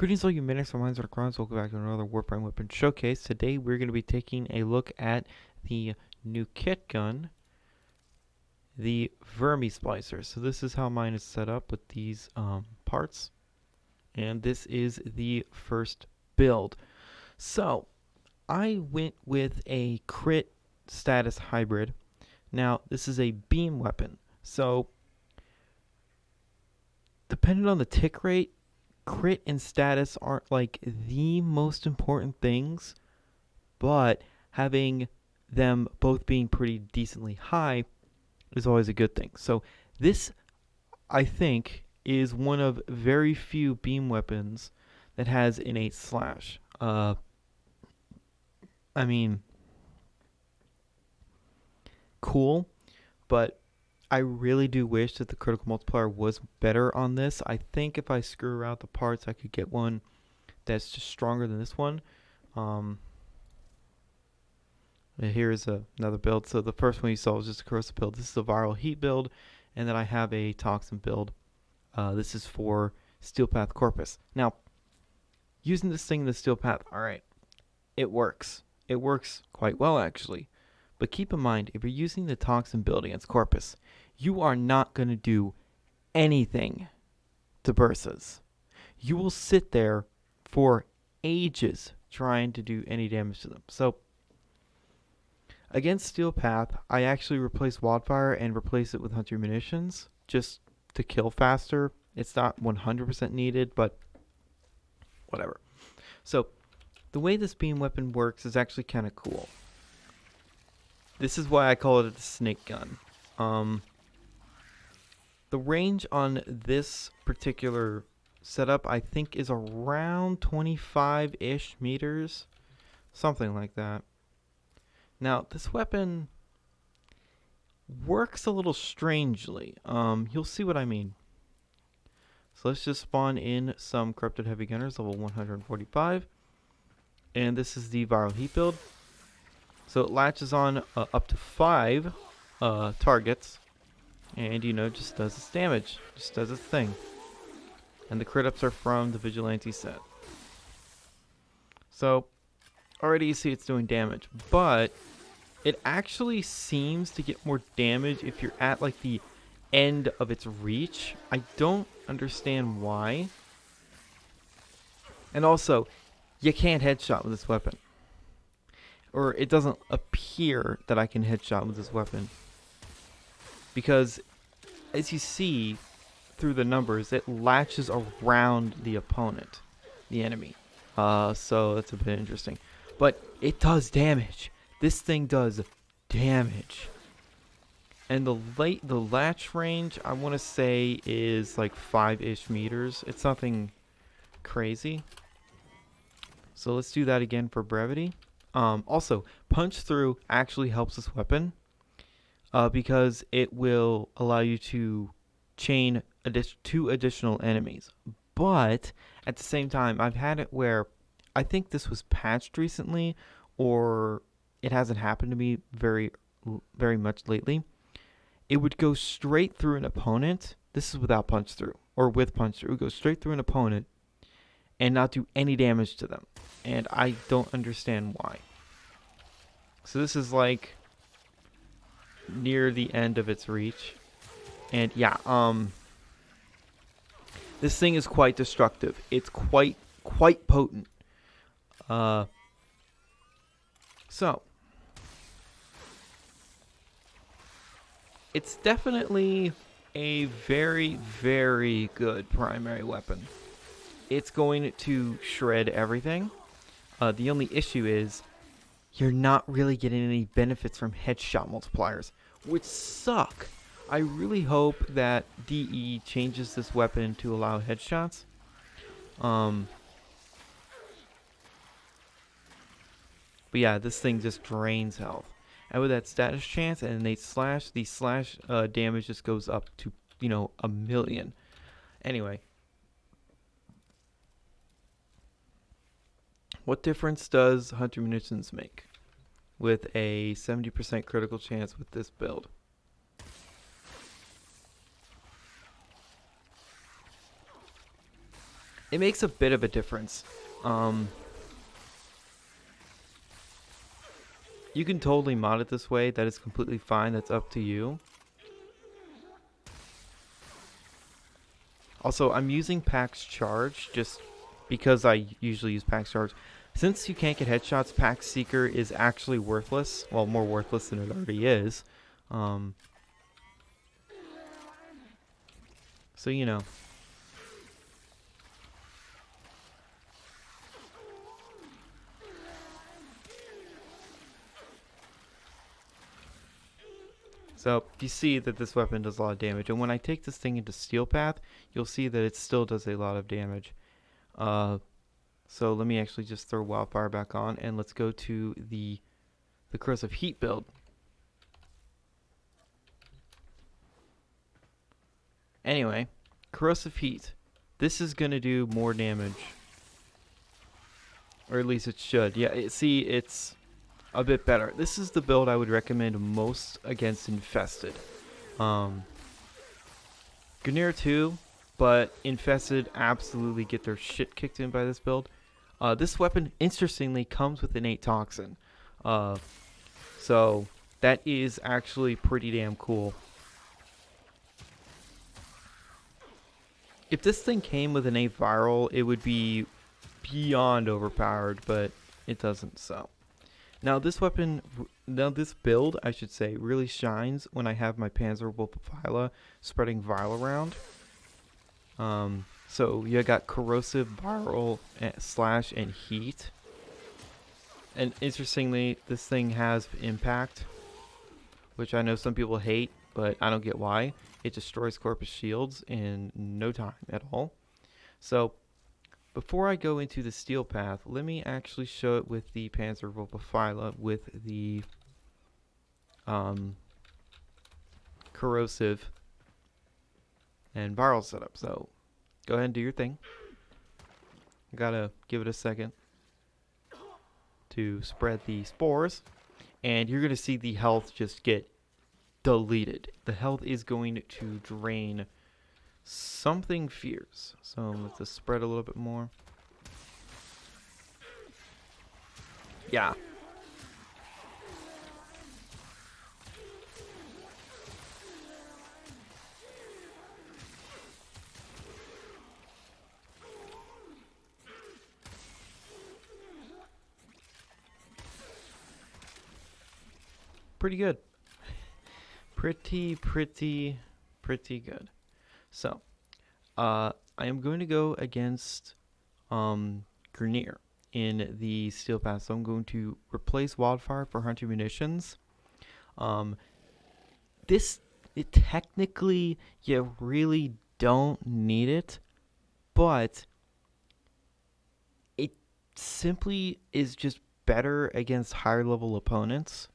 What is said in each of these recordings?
Greetings all you miners and mines and crowns, welcome back to another Warframe weapon showcase. Today we're going to be taking a look at the new Kitgun, the Vermisplicer. So this is how mine is set up with these parts, and this is the first build. So I went with a crit status hybrid. Now this is a beam weapon, so depending on the tick rate, crit and status aren't like the most important things, but having them both being pretty decently high is always a good thing. So this, I think, is one of very few beam weapons that has innate slash. I mean, cool, but I really do wish that the critical multiplier was better on this. I think if I screw out the parts, I could get one that's just stronger than this one. Here's another build. So the first one you saw was just a corrosive build. This is a viral heat build, and then I have a toxin build. This is for steel path Corpus. Now, using this thing in the steel path, all right, it works. It works quite well actually. But keep in mind, if you're using the toxin build against Corpus, you are not going to do anything to bursas. You will sit there for ages trying to do any damage to them. So against Steel Path, I actually replaced Wildfire and replaced it with Hunter Munitions just to kill faster. It's not 100% needed, but whatever. So the way this beam weapon works is actually kind of cool. This is why I call it a snake gun. The range on this particular setup, I think, is around 25-ish meters. Something like that. Now, this weapon works a little strangely. You'll see what I mean. So let's just spawn in some Corrupted Heavy Gunners, level 145. And this is the viral heat build. So it latches on up to 5 targets, and just does its damage, just does its thing. And the crit ups are from the Vigilante set. So already you see it's doing damage, but it actually seems to get more damage if you're at like the end of its reach. I don't understand why. And also, you can't headshot with this weapon. Or it doesn't appear that I can headshot with this weapon. Because, as you see through the numbers, it latches around the opponent, the enemy. So that's a bit interesting. But it does damage. This thing does damage. And the latch range, I want to say, is like 5-ish meters. It's nothing crazy. So let's do that again for brevity. Also, punch through actually helps this weapon because it will allow you to chain 2 additional enemies. But at the same time, I've had it where I think this was patched recently, or it hasn't happened to me very much lately. It would go straight through an opponent. This is without punch through, or with punch through. It would go straight through an opponent and not do any damage to them. And I don't understand why. So this is like near the end of its reach. And yeah, this thing is quite destructive. It's quite potent. So it's definitely a very, very good primary weapon. It's going to shred everything. The only issue is you're not really getting any benefits from headshot multipliers, which suck. I really hope that DE changes this weapon to allow headshots. But yeah, this thing just drains health. And with that status chance and innate slash, the slash damage just goes up to, 1,000,000. Anyway. What difference does Hunter Munitions make with a 70% critical chance with this build? it makes a bit of a difference. You can totally mod it this way. That is completely fine. That's up to you. Also, I'm using Pax Charge just because I usually use Pax Charge. Since you can't get headshots, Pax Seeker is actually worthless. Well, more worthless than it already is. So, you know. So, you see that this weapon does a lot of damage. And when I take this thing into Steel Path, you'll see that it still does a lot of damage. So let me actually just throw Wildfire back on, and let's go to the Corrosive Heat build. Anyway, Corrosive Heat. This is going to do more damage. Or at least it should. Yeah, see, it's a bit better. This is the build I would recommend most against Infested. Grineer too, but Infested absolutely get their shit kicked in by this build. This weapon, interestingly, comes with innate toxin. So that is actually pretty damn cool. If this thing came with innate viral, it would be beyond overpowered, but it doesn't, so. Now this build, I should say, really shines when I have my Panzerwolf spreading viral around. So you got Corrosive, Viral, Slash, and Heat. And interestingly, this thing has Impact, which I know some people hate, but I don't get why. It destroys Corpus shields in no time at all. So before I go into the Steel Path, let me actually show it with the Panzerwolf with the Corrosive and Viral setup. So go ahead and do your thing. I gotta give it a second to spread the spores, and you're gonna see the health just get deleted. The health is going to drain something fierce. So let's just spread a little bit more. Yeah. Pretty good. Pretty good. So, I am going to go against Grineer in the Steel Path. So I'm going to replace Wildfire for Hunter Munitions. Technically, you really don't need it, but it simply is just better against higher level opponents.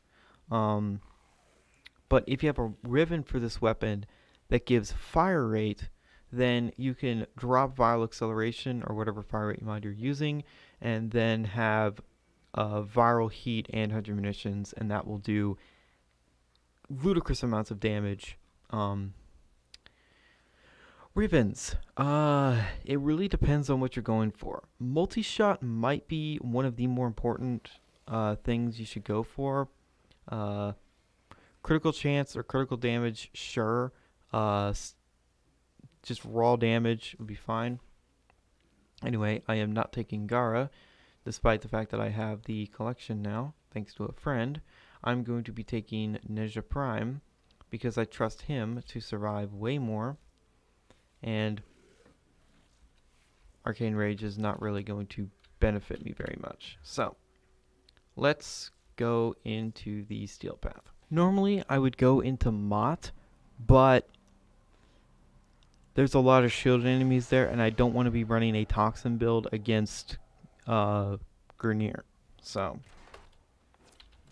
But if you have a Riven for this weapon that gives fire rate, then you can drop viral acceleration or whatever fire rate mod you're using, and then have viral heat and 100 munitions, and that will do ludicrous amounts of damage. Rivens, it really depends on what you're going for. Multi-shot might be one of the more important things you should go for. Critical chance or critical damage, sure. Just raw damage would be fine. Anyway, I am not taking Gara, despite the fact that I have the collection now, thanks to a friend. I'm going to be taking Neja Prime, because I trust him to survive way more. And Arcane Rage is not really going to benefit me very much. So, let's go into the Steel Path. Normally, I would go into Mott, but there's a lot of shielded enemies there, and I don't want to be running a Toxin build against Grineer. So,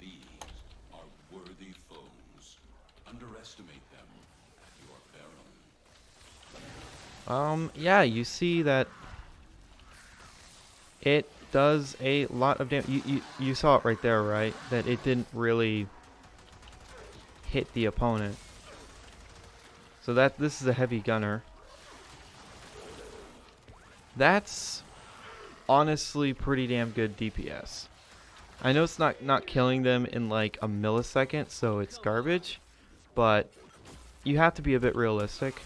these are worthy foes. Underestimate them at your peril. Yeah, you see that it does a lot of damage. You saw it right there, right? That it didn't really hit the opponent. So this is a heavy gunner. That's honestly pretty damn good DPS. I know it's not killing them in like a millisecond, so it's garbage, but you have to be a bit realistic.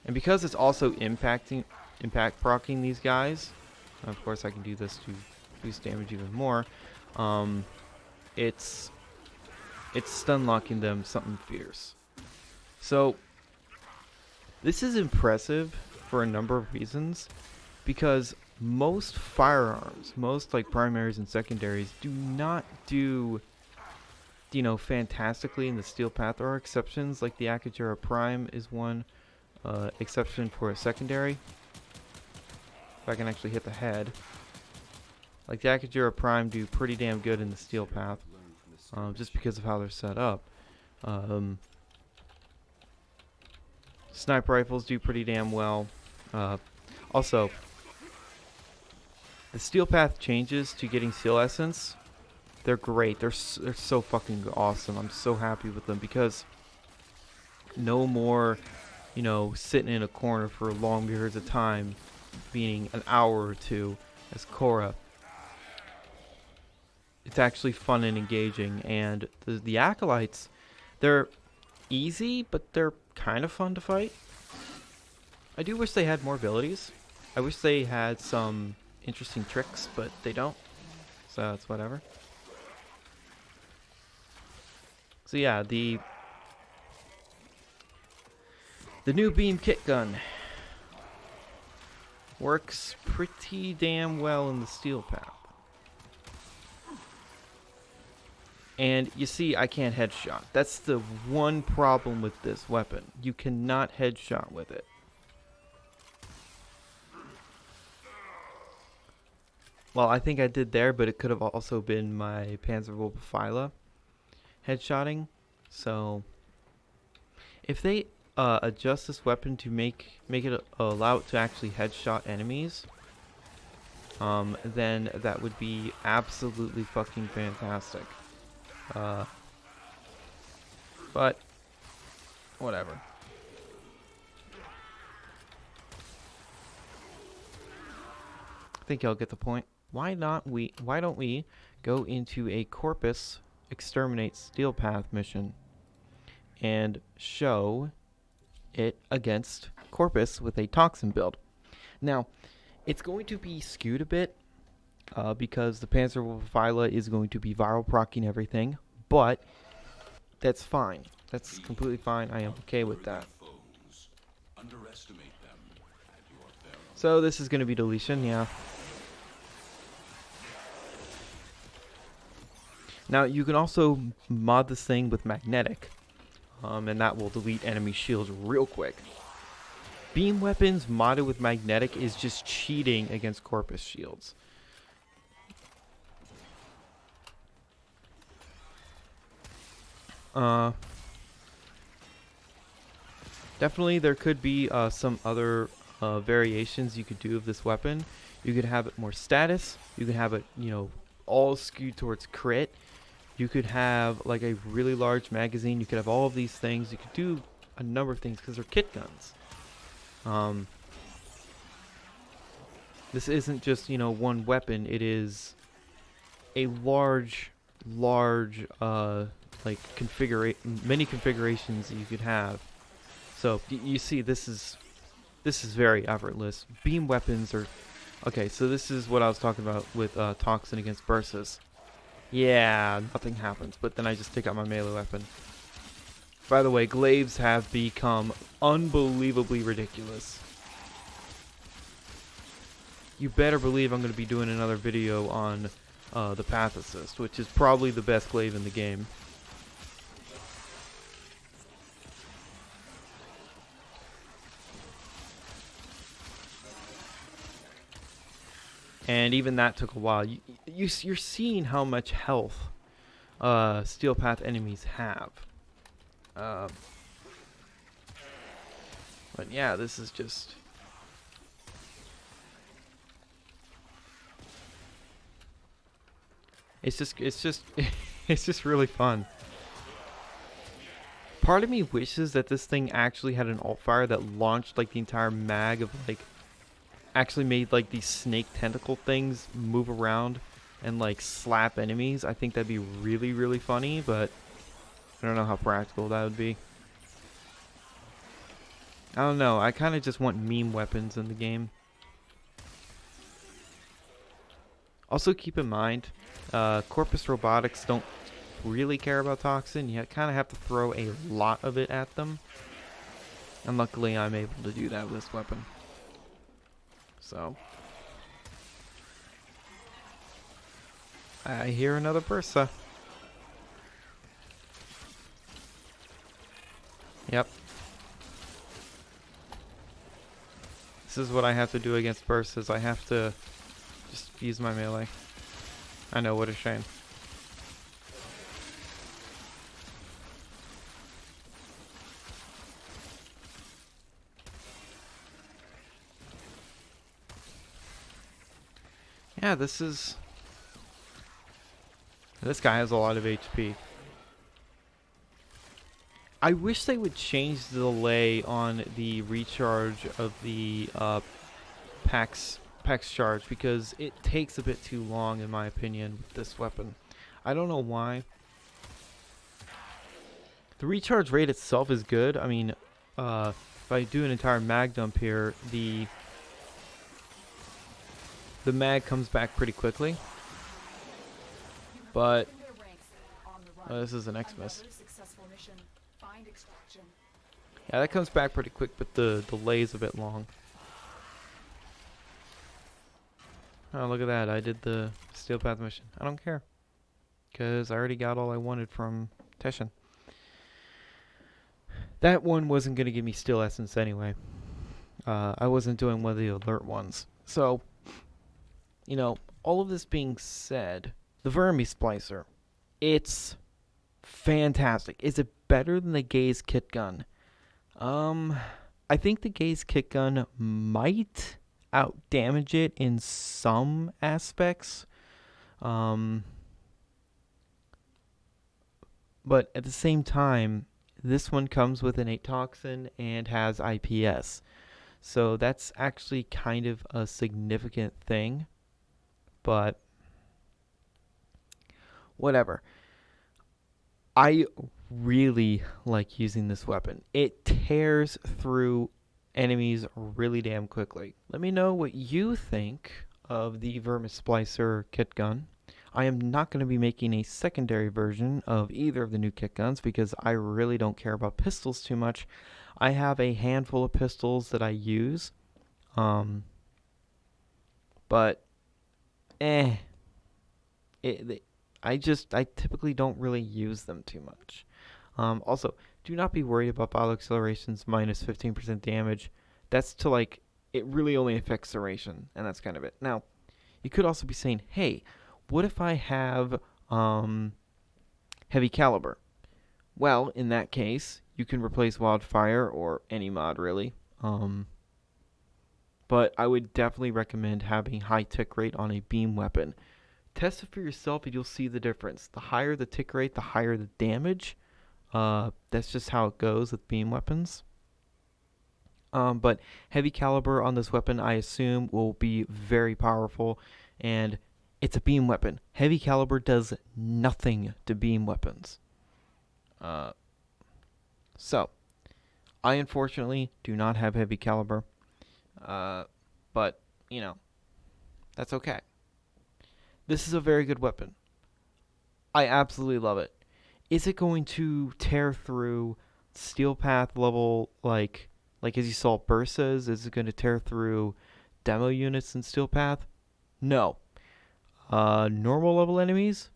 And because it's also impact proccing these guys, of course I can do this to boost damage even more. It's stun locking them something fierce. So this is impressive for a number of reasons, because most firearms, most like primaries and secondaries, do not do, you know, fantastically in the steel path. There are exceptions, like the Akajura Prime is one exception for a secondary. If I can actually hit the head. Like the Akajura Prime do pretty damn good in the steel path, just because of how they're set up. Sniper rifles do pretty damn well. Also, the steel path changes to getting steel essence. They're great. They're so fucking awesome. I'm so happy with them, because no more, you know, sitting in a corner for long periods of time, meaning an hour or two as Korra. It's actually fun and engaging, and the acolytes, they're easy, but they're kind of fun to fight. I do wish they had more abilities. I wish they had some interesting tricks, but they don't, so it's whatever. So yeah, the new beam kitgun works pretty damn well in the steel path. And you see, I can't headshot. That's the one problem with this weapon. You cannot headshot with it. Well, I think I did there, but it could have also been my Vermisplicer headshotting. So if they adjust this weapon to make it allow it to actually headshot enemies, then that would be absolutely fucking fantastic. But whatever. I think y'all get the point. Why don't we go into a Corpus exterminate steel path mission and show it against Corpus with a toxin build. Now, it's going to be skewed a bit because the Vermisplicer is going to be viral proccing everything, but that's fine. That's completely fine. I am okay with that. So this is going to be deletion, yeah. Now you can also mod this thing with magnetic, and that will delete enemy shields real quick. Beam weapons modded with magnetic is just cheating against Corpus shields. Definitely there could be some other variations you could do of this weapon. You could have it more status. You could have it, you know, all skewed towards crit. You could have like a really large magazine. You could have all of these things. You could do a number of things because they're kit guns. This isn't just, you know, one weapon. It is a large like many configurations that you could have. So you see, this is very effortless. Beam weapons are okay. So this is what I was talking about with toxin against bursts. Yeah, nothing happens, but then I just take out my melee weapon. By the way, glaives have become unbelievably ridiculous. You better believe I'm going to be doing another video on the Path Assist, which is probably the best glaive in the game. And even that took a while. You're seeing how much health Steel Path enemies have. But yeah, this is just... It's just it's just really fun. Part of me wishes that this thing actually had an alt fire that launched like the entire mag of like actually made like these snake tentacle things move around and like slap enemies. I think that'd be really, really funny, but I don't know how practical that would be. I don't know. I kind of just want meme weapons in the game. Also keep in mind, Corpus robotics don't really care about toxin. You kind of have to throw a lot of it at them. And luckily I'm able to do that with this weapon. So. I hear another Bursa. Yep. This is what I have to do against Bursas. I have to just use my melee. I know, what a shame. Yeah, this guy has a lot of HP. I wish they would change the delay on the recharge of the Pax charge, because it takes a bit too long in my opinion with this weapon. I don't know why. The recharge rate itself is good. I mean, if I do an entire mag dump here, the mag comes back pretty quickly. But this is an Xmas. Yeah, that comes back pretty quick, but the delay is a bit long. Oh, look at that. I did the Steel Path mission. I don't care, because I already got all I wanted from Teshin. That one wasn't going to give me Steel Essence anyway. I wasn't doing one of the alert ones. So, you know, all of this being said, the Vermisplicer, it's fantastic. Is it better than the Gaze Kitgun? I think the Gaze Kitgun might out-damage it in some aspects. But at the same time, this one comes with an 8 toxin and has IPS. So that's actually kind of a significant thing. But whatever. I really like using this weapon. It tears through enemies really damn quickly. Let me know what you think of the Vermisplicer kit gun. I am not going to be making a secondary version of either of the new kit guns because I really don't care about pistols too much. I have a handful of pistols that I use. But I typically don't really use them too much. Also, do not be worried about bottle accelerations minus 15% damage. That's to like, it really only affects duration, and that's kind of it. Now, you could also be saying, hey, what if I have heavy caliber? Well, in that case, you can replace wildfire or any mod really. But I would definitely recommend having high tick rate on a beam weapon. Test it for yourself and you'll see the difference. The higher the tick rate, the higher the damage. That's just how it goes with beam weapons. But heavy caliber on this weapon, I assume, will be very powerful. And it's a beam weapon. Heavy caliber does nothing to beam weapons. So, I unfortunately do not have heavy caliber. But, you know, that's okay. This is a very good weapon. I absolutely love it. Is it going to tear through Steel Path level, like as you saw Bursas? Is it going to tear through demo units in Steel Path? No. Normal level enemies?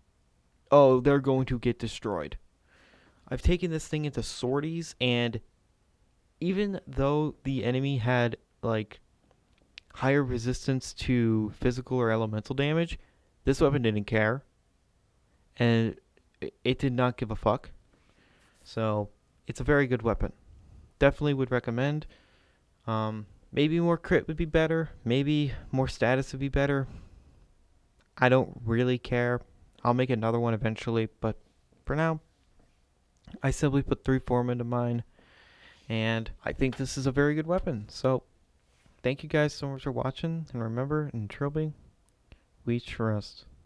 Oh, they're going to get destroyed. I've taken this thing into sorties, and even though the enemy had, like, higher resistance to physical or elemental damage, this weapon didn't care. And it did not give a fuck. So, it's a very good weapon. Definitely would recommend. Maybe more crit would be better. Maybe more status would be better. I don't really care. I'll make another one eventually, but for now, I simply put 3 form into mine, and I think this is a very good weapon. So thank you guys so much for watching, and remember, in trilby, we trust.